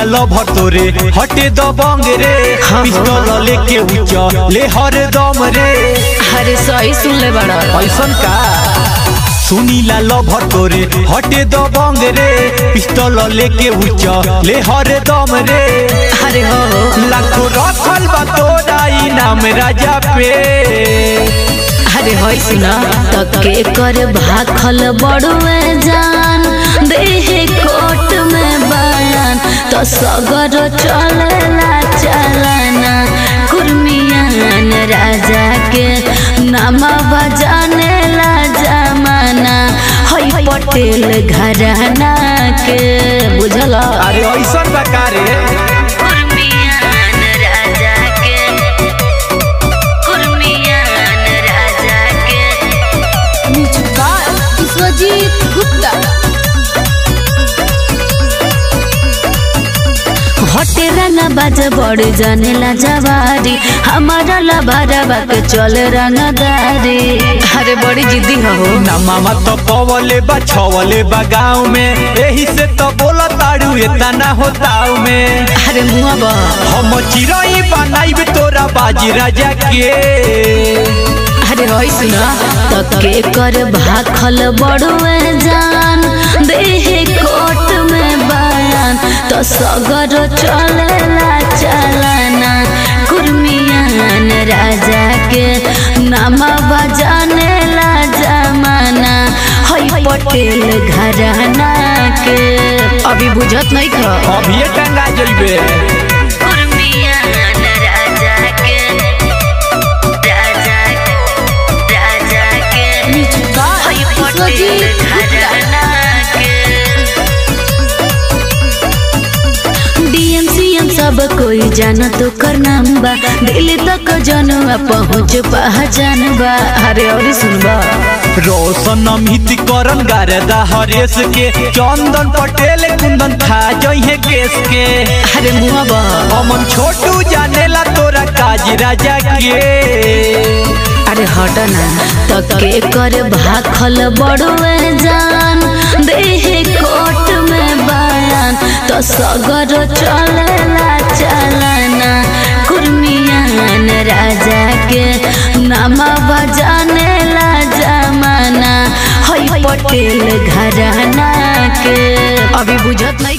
Lover तोरे हटे दबंग रे पिस्तौल लेके उच्च ले हर दम रे। अरे सही सुन ले बड़ा ऐसन का सुनीला लभर तोरे हटे दबंग रे पिस्तौल लेके उच्च ले हर दम रे। अरे हो लाखों रखल बा तोरा इनाम राजा पे। अरे होई सुना तके कर भाखल बड़ुए जान देहे कोट में बयान तो सगर चलेला चलाना कुर्मियान राजा के नामा बजाने ला जमाना हई पटेल घराना के बुझल। अरे ऐसन बकारे हटे रंगा बाज बड़ जाने ला जवारी हमारा लभारवा के चल रंगदारी। अरे बड़ी जिद्दी हो ना मामा तो पवले बा छवले बा गाँव में यही से तो बोला ताड़ू इतना होताऊ में। अरे मुआ बा हम चिरई बनाइब तोरा बाजी राजा के। अरे होई सुना तके कर भाखल बड़ुए जान देहे कोट में बयान तो सगर चलेला चलाना कुर्मियान राजा के नामा बजाने ला जमाना हई पटेल घराना के। अभी बुझत नहीं खा अभी टंगा जइबे सब कोई जाना तो कर नाम बा दिल तक जनवा पहुँच पहचान बा। अरे और सुनबा रोशन अमित करन गारदा हरेश के चंदन पटेल कुंदन खा जइहे केस के। अरे मुआ बा अमन छोटू जानेला तोरा काज राजा के। अरे हटना तके कर भाखल बड़ुए जान देहे कोट में बयान तो सगर चलेला चलाना कुर्मियान राजा के नामा बजाने ला जमाना हई पटेल घराना के। अभी बुझत नहीं।